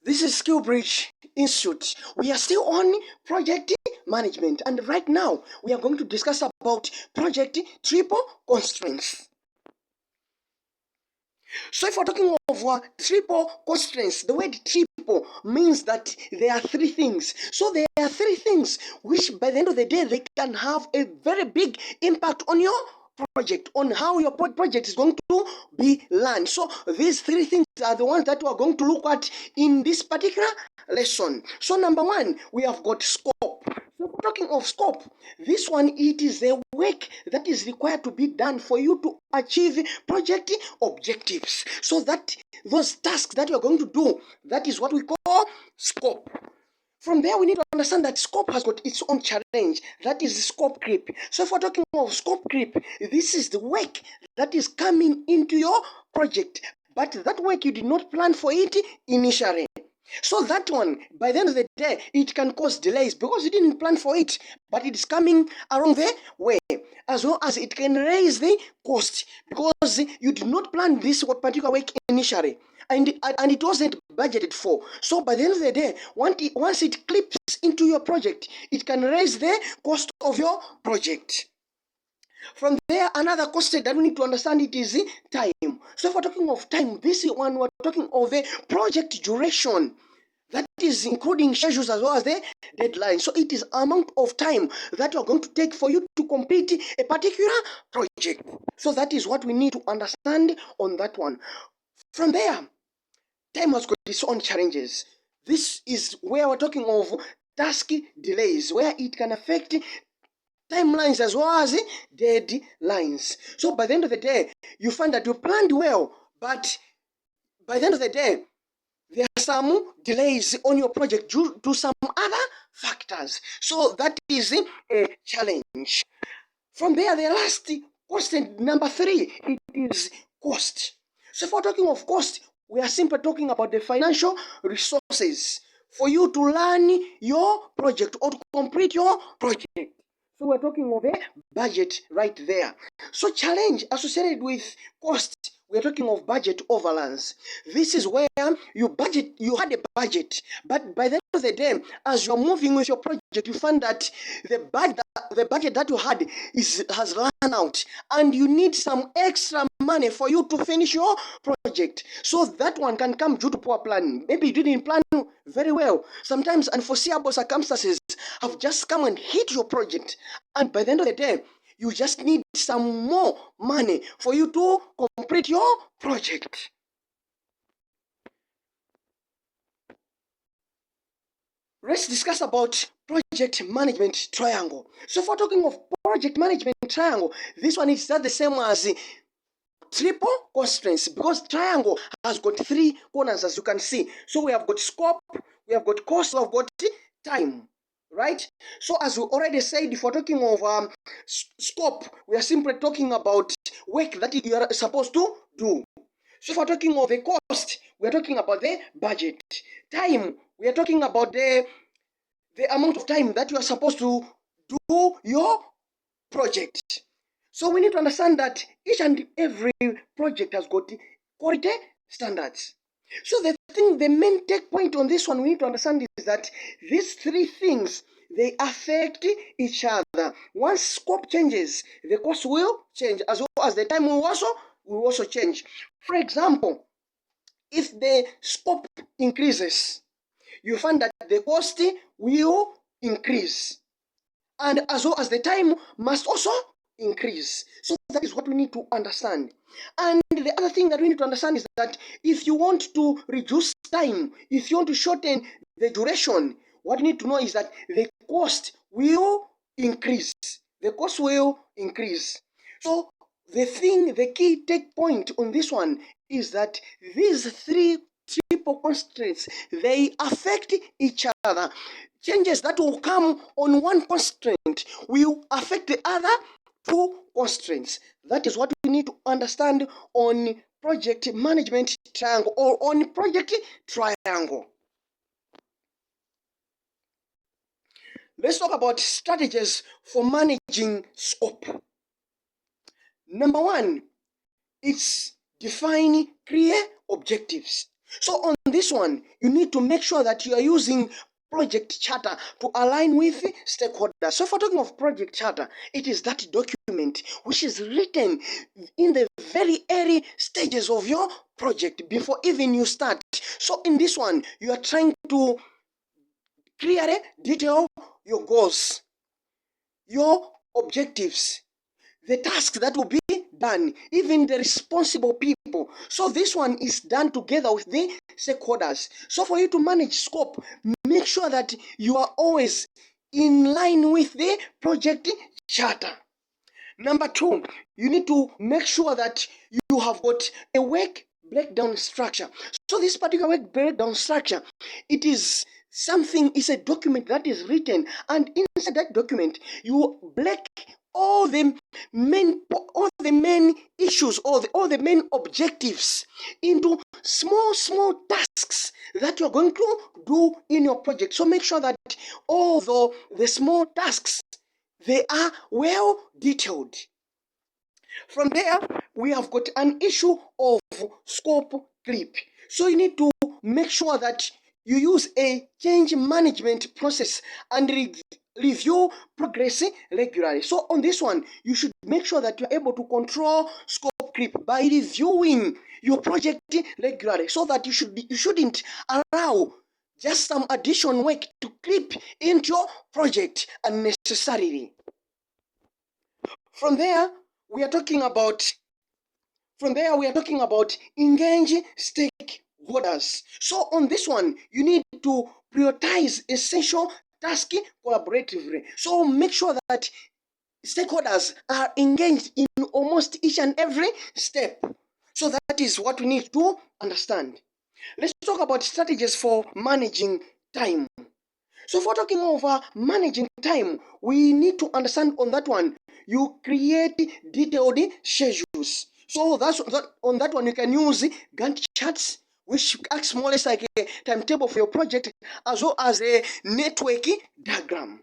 This is SkillBridge Institute. We are still on project management, and right now we are going to discuss about project triple constraints. So if we're talking of triple constraints, the word triple means that there are three things. So there are three things which by the end of the day, they can have a very big impact on your project, on how your project is going to be run. So these three things are the ones that we are going to look at in this particular lesson. So number one, we have got scope. So talking of scope, this one, it is a work that is required to be done for you to achieve project objectives. So that those tasks that you're going to do, that is what we call scope. From there, we need to understand that scope has got its own challenge. That is scope creep. So if we're talking of scope creep, this is the work that is coming into your project, but that work you did not plan for it initially. So that one, by the end of the day, it can cause delays because you didn't plan for it, but it's coming along the way. As well as it can raise the cost because you did not plan this particular work initially, and it wasn't budgeted for. So by the end of the day, once it clips into your project, it can raise the cost of your project. From there, another concept that we need to understand it is time. So if we're talking of time, this one we're talking of a project duration. That is including schedules as well as the deadline. So it is amount of time that you're going to take for you to complete a particular project. So that is what we need to understand on that one. From there, time has got its own challenges. This is where we're talking of task delays, where it can affect timelines as well as deadlines. So by the end of the day, you find that you planned well, but by the end of the day, there are some delays on your project due to some other factors. So that is a challenge. From there, the last constant, number three, it is cost. So if we're talking of cost, we are simply talking about the financial resources for you to run your project or to complete your project. So we're talking of a budget right there. So challenge associated with cost, we're talking of budget overruns. This is where you had a budget, but by the end of the day, as you're moving with your project, you find that the budget that you had has run out, and you need some extra money for you to finish your project. So that one can come due to poor planning. Maybe you didn't plan very well. Sometimes unforeseeable circumstances have just come and hit your project, and by the end of the day, you just need some more money for you to complete your project. Let's discuss about project management triangle. So if we're talking of project management triangle, this one is not the same as triple constraints because triangle has got three corners, as you can see. So we have got scope, we have got cost, we have got time. Right? So as we already said, if we're talking of scope, we are simply talking about work that you are supposed to do. So if we're talking of the cost, we are talking about the budget. Time, we are talking about the amount of time that you are supposed to do your project. So we need to understand that each and every project has got quality standards. So the main take point on this one we need to understand is that these three things, they affect each other. Once scope changes, the cost will change, as well as the time will also change. For example, if the scope increases, you find that the cost will increase, and as well as the time must also increase. So that is what we need to understand. And the other thing that we need to understand is that if you want to reduce time, if you want to shorten the duration, what you need to know is that the cost will increase. The cost will increase. So the key take point on this one is that these three triple constraints, they affect each other. Changes that will come on one constraint will affect the other two constraints. That is what we need to understand on project management triangle or on project triangle. Let's talk about strategies for managing scope. Number one, it's define clear objectives. So on this one, you need to make sure that you are using project charter to align with stakeholders. So if we're talking of project charter, it is that document which is written in the very early stages of your project before even you start. So in this one, you are trying to clearly detail your goals, your objectives, the tasks that will be done, even the responsible people. So this one is done together with the stakeholders. So for you to manage scope, make sure that you are always in line with the project charter. Number two, you need to make sure that you have got a work breakdown structure. So this particular work breakdown structure, it is something, is a document that is written, and inside that document you break all the main issues, all the main objectives into small tasks that you're going to do in your project. So make sure that all the small tasks, they are well detailed. From there, we have got an issue of scope creep. So you need to make sure that you use a change management process and review progress regularly. So on this one, you should make sure that you're able to control scope creep by reviewing your project regularly, so that you shouldn't allow just some additional work to creep into your project unnecessarily. From there, we are talking about engage stakeholders. So on this one, you need to prioritize essential tasks collaboratively. So make sure that stakeholders are engaged in almost each and every step. So that is what we need to understand. Let's talk about strategies for managing time. So if we're talking over managing time, we need to understand on that one, you create detailed schedules. So on that one, you can use Gantt charts, which acts more or less like a timetable for your project, as well as a network diagram.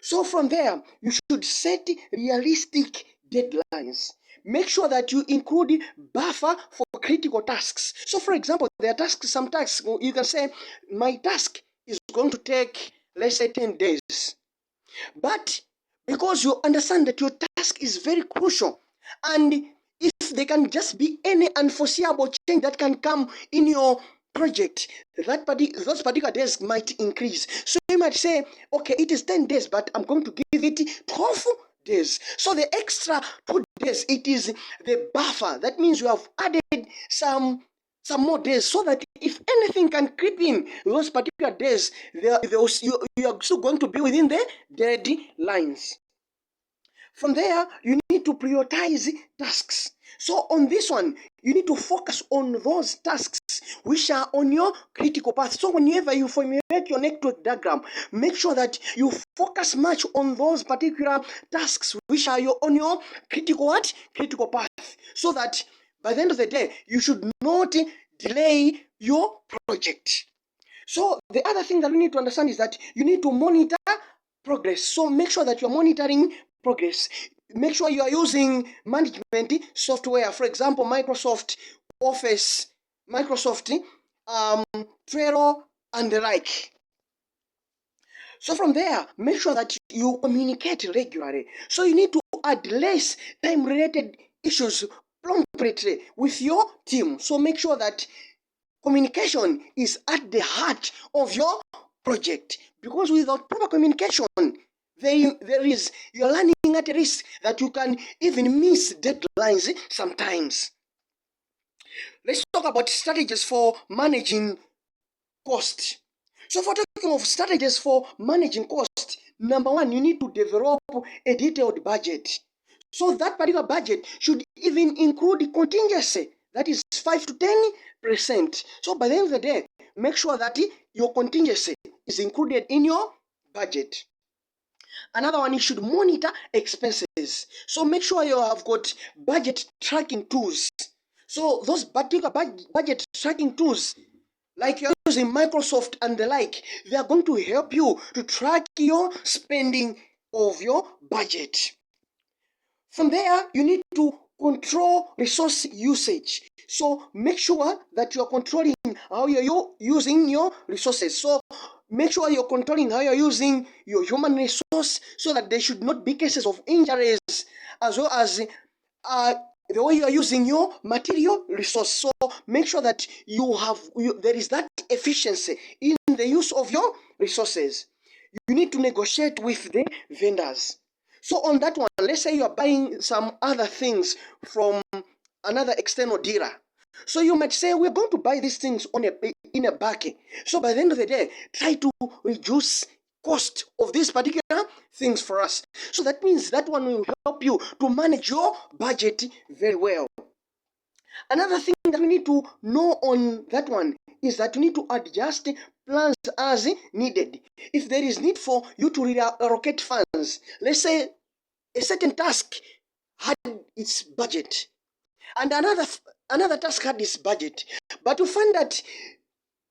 So from there, you should set realistic deadlines. Make sure that you include buffer for critical tasks. So for example, there are some tasks, you can say, my task is going to take, let's say, 10 days. But because you understand that your task is very crucial, and if there can just be any unforeseeable change that can come in your project, those particular days might increase. So you might say, okay, it is 10 days, but I'm going to give it 12 days. So the extra 2 days, it is the buffer. That means you have added some more days, so that if anything can creep in those particular days, you are still going to be within the deadlines. From there, you need to prioritize tasks. So on this one, you need to focus on those tasks which are on your critical path. So whenever you formulate your network diagram, make sure that you focus much on those particular tasks which are on your critical path, so that by the end of the day, you should not delay your project. So the other thing that we need to understand is that you need to monitor progress. So make sure that you're monitoring progress. Make sure you are using management software, for example, Microsoft Office, Microsoft Trello, and the like. So from there, make sure that you communicate regularly. So you need to address time-related issues promptly with your team. So make sure that communication is at the heart of your project, because without proper communication, you're running at a risk that you can even miss deadlines sometimes. Let's talk about strategies for managing cost. So if we're talking of strategies for managing cost, number one, you need to develop a detailed budget. So that particular budget should even include contingency, that is 5 to 10%. So by the end of the day, make sure that your contingency is included in your budget. Another one, you should monitor expenses. So make sure you have got budget tracking tools. So those particular budget tracking tools, like you're using Microsoft and the like, they are going to help you to track your spending of your budget. From there, you need to control resource usage. So make sure that you are controlling how you're using your resources. So make sure you're controlling how you're using your human resource so that there should not be cases of injuries, as well as the way you are using your material resource. So make sure that there is that efficiency in the use of your resources. You need to negotiate with the vendors. So on that one, let's say you are buying some other things from another external dealer. So you might say, we're going to buy these things in a bucket. So by the end of the day, try to reduce cost of these particular things for us. So that means that one will help you to manage your budget very well. Another thing that we need to know on that one is that you need to adjust plans as needed. If there is need for you to reallocate funds, let's say a certain task had its budget and another task had its budget, but you find that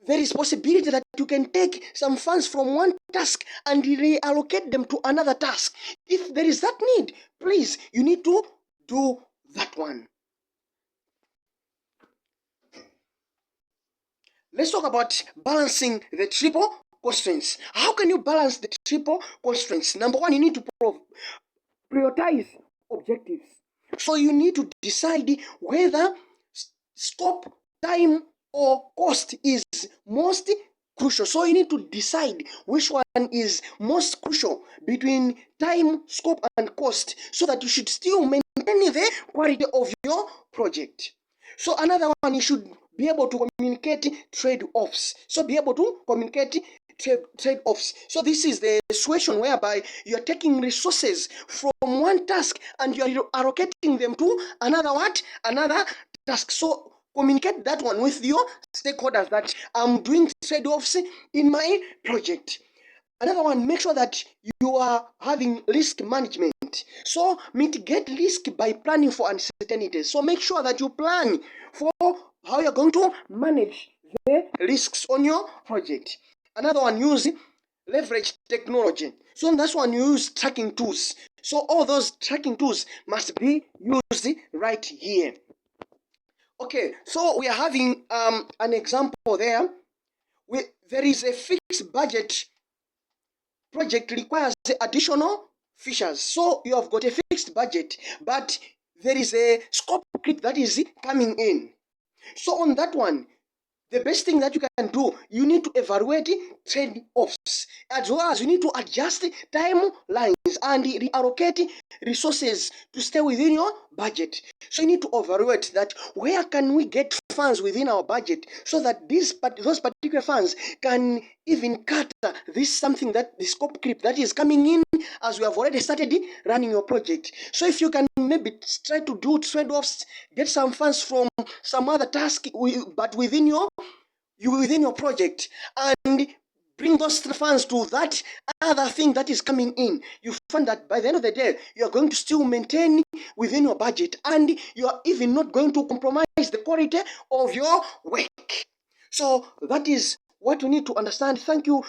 there is possibility that you can take some funds from one task and reallocate them to another task. If there is that need, please, you need to do that one. Let's talk about balancing the triple constraints. How can you balance the triple constraints? Number one, you need to prioritize objectives. So you need to decide whether scope, time, or cost is most crucial. So you need to decide which one is most crucial between time, scope, and cost, so that you should still maintain the quality of your project. So another one, you should be able to communicate trade-offs. So be able to communicate trade-offs. So this is the situation whereby you're taking resources from one task and you're allocating them to another task. So communicate that one with your stakeholders that I'm doing trade-offs in my project. Another one, make sure that you are having risk management. So mitigate risk by planning for uncertainties. So make sure that you plan for how you're going to manage the risks on your project. Another one, use leverage technology. So that's one, use tracking tools. So all those tracking tools must be used right here. Okay, so we are having an example there. There is a fixed budget. Project requires additional features. So you have got a fixed budget, but there is a scope creep that is coming in. So on that one, the best thing that you can do, you need to evaluate trade-offs, as well as you need to adjust timelines and reallocate resources to stay within your budget. So you need to evaluate that where can we get funds within our budget so that those particular funds can even cut this something that the scope creep that is coming in as we have already started running your project. So if you can maybe try to do trade-offs, get some funds from some other task, but within your project, and bring those funds to that other thing that is coming in, you find that by the end of the day, you are going to still maintain within your budget, and you are even not going to compromise the quality of your work. So that is what you need to understand. Thank you